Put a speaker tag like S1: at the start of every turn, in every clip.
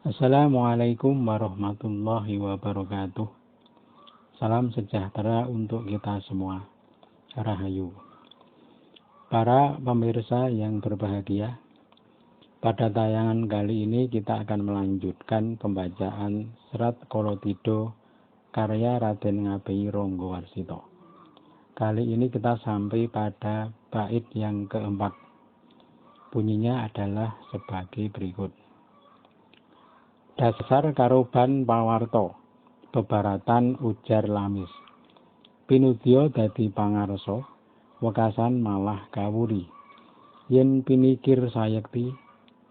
S1: Assalamualaikum warahmatullahi wabarakatuh. Salam sejahtera untuk kita semua. Rahayu. Para pemirsa yang berbahagia, pada tayangan kali ini kita akan melanjutkan pembacaan Serat Kolothido karya Raden Ngabei Ronggowarsito. Kali ini kita sampai pada bait yang keempat. Bunyinya adalah sebagai berikut. Dasar karoban pawarta, bebaratan ujar lamis. Pinudya dadi pangarsa, wekasan malah kawuri. Yen pinikir sayekti,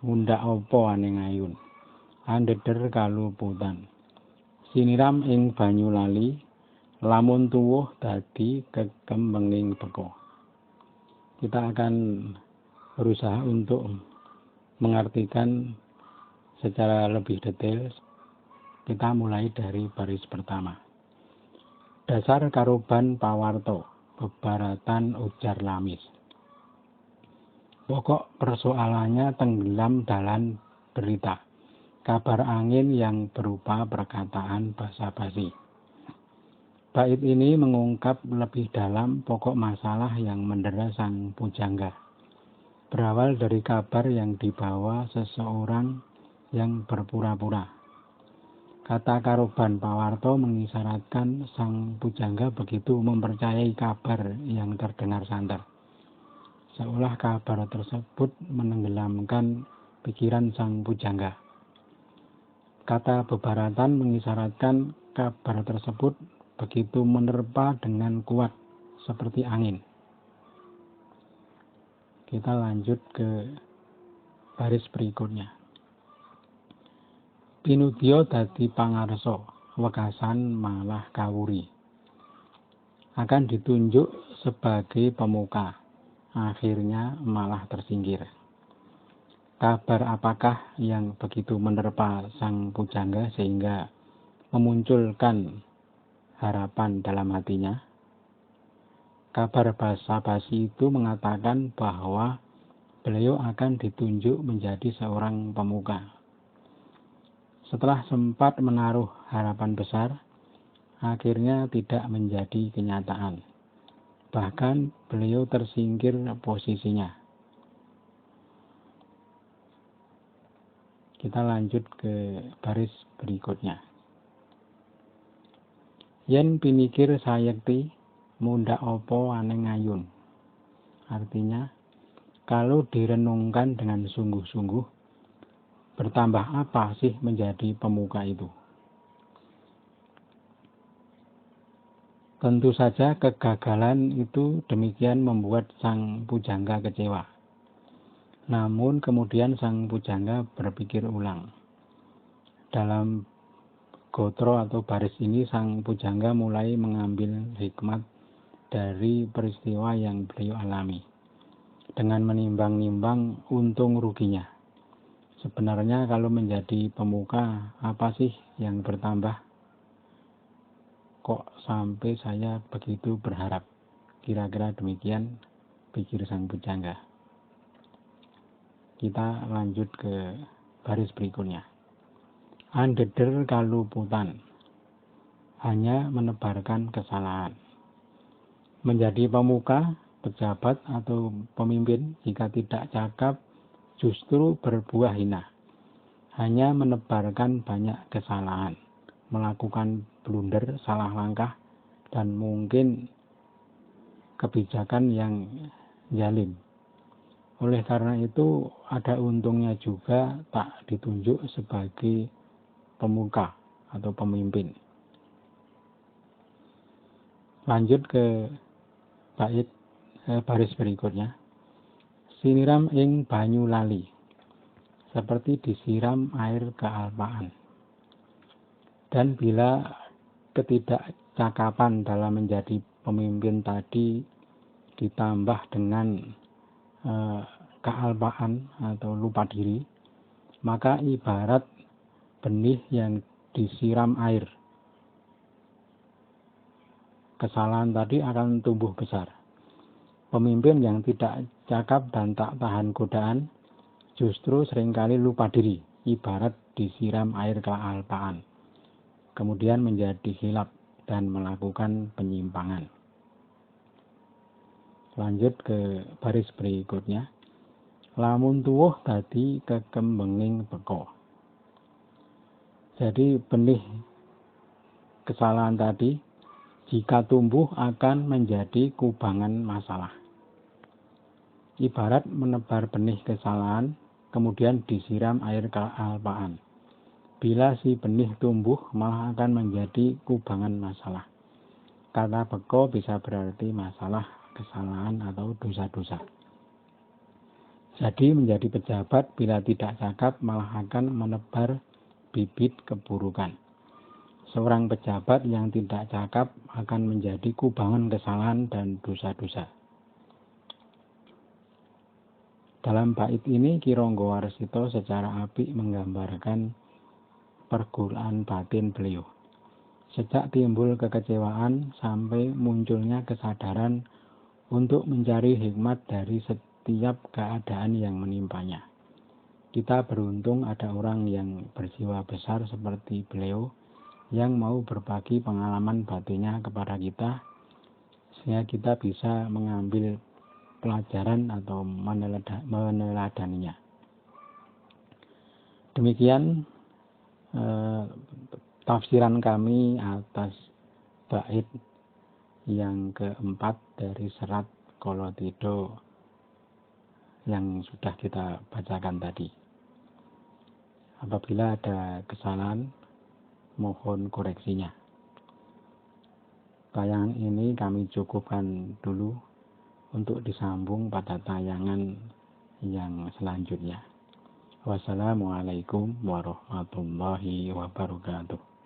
S1: ngundak apa aning ayun. Andheder kaluputan. Siniram ing banyu lali, lamun tuwuh dadi kekembenging beko. Kita akan berusaha untuk mengartikan secara lebih detail. Kita mulai dari baris pertama. Dasar karoban pawarta, bebaratan ujar lamis. Pokok persoalannya tenggelam dalam berita, kabar angin yang berupa perkataan basa-basi. Bait ini mengungkap lebih dalam pokok masalah yang mendera sang pujangga. Berawal dari kabar yang dibawa seseorang yang berpura-pura. Kata karoban pawarta mengisyaratkan sang pujangga begitu mempercayai kabar yang terdengar santer. Seolah kabar tersebut menenggelamkan pikiran sang pujangga. Kata bebaratan mengisyaratkan kabar tersebut begitu menerpa dengan kuat seperti angin. Kita lanjut ke baris berikutnya. Pinudya dadi pangarsa, wekasan malah kawuri. Akan ditunjuk sebagai pemuka, akhirnya malah tersingkir. Kabar apakah yang begitu menerpa sang pujangga sehingga memunculkan harapan dalam hatinya? Kabar basa-basi itu mengatakan bahwa beliau akan ditunjuk menjadi seorang pemuka. Setelah sempat menaruh harapan besar, akhirnya tidak menjadi kenyataan. Bahkan beliau tersingkir posisinya. Kita lanjut ke baris berikutnya. Yen pinikir sayekti, mundak opo aneng ayun. Artinya, kalau direnungkan dengan sungguh-sungguh, bertambah apa sih menjadi pemuka itu? Tentu saja kegagalan itu demikian membuat sang pujangga kecewa. Namun kemudian sang pujangga berpikir ulang. Dalam gotro atau baris ini sang pujangga mulai mengambil hikmat dari peristiwa yang beliau alami. Dengan menimbang-nimbang untung ruginya. Sebenarnya kalau menjadi pemuka, apa sih yang bertambah? Kok sampai saya begitu berharap? Kira-kira demikian pikir sang pujangga. Kita lanjut ke baris berikutnya. Andheder kaluputan, hanya menebarkan kesalahan. Menjadi pemuka, pejabat atau pemimpin jika tidak cakap justru berbuah hina, hanya menebarkan banyak kesalahan, melakukan blunder, salah langkah, dan mungkin kebijakan yang zalim. Oleh karena itu, ada untungnya juga tak ditunjuk sebagai pemuka atau pemimpin. Lanjut ke baris berikutnya. Siniram ing banyu lali, seperti disiram air kealpaan. Dan bila ketidakcakapan dalam menjadi pemimpin tadi ditambah dengan kealpaan atau lupa diri, maka ibarat benih yang disiram air. Kesalahan tadi akan tumbuh besar. Pemimpin yang tidak cakap dan tak tahan godaan justru seringkali lupa diri ibarat disiram air kealpaan, kemudian menjadi hilap dan melakukan penyimpangan. Lanjut ke baris berikutnya. Lamun tuwuh dadi kekembenging beko. Jadi benih kesalahan tadi jika tumbuh akan menjadi kubangan masalah. Ibarat menebar benih kesalahan kemudian disiram air kealpaan. Bila si benih tumbuh malah akan menjadi kubangan masalah. Kata beko bisa berarti masalah, kesalahan atau dosa-dosa. Jadi menjadi pejabat bila tidak cakap malah akan menebar bibit keburukan. Seorang pejabat yang tidak cakap akan menjadi kubangan kesalahan dan dosa-dosa. Dalam bait ini Ki Ronggo Warsito secara apik menggambarkan perguruan batin beliau. Sejak timbul kekecewaan sampai munculnya kesadaran untuk mencari hikmat dari setiap keadaan yang menimpanya. Kita beruntung ada orang yang berjiwa besar seperti beliau yang mau berbagi pengalaman batinnya kepada kita sehingga kita bisa mengambil pelajaran atau meneladaninya. Demikian tafsiran kami atas bait yang keempat dari serat Qolatido yang sudah kita bacakan tadi. Apabila ada kesalahan, mohon koreksinya. Tayangan ini kami cukupkan dulu untuk disambung pada tayangan yang selanjutnya. Wassalamualaikum warahmatullahi wabarakatuh.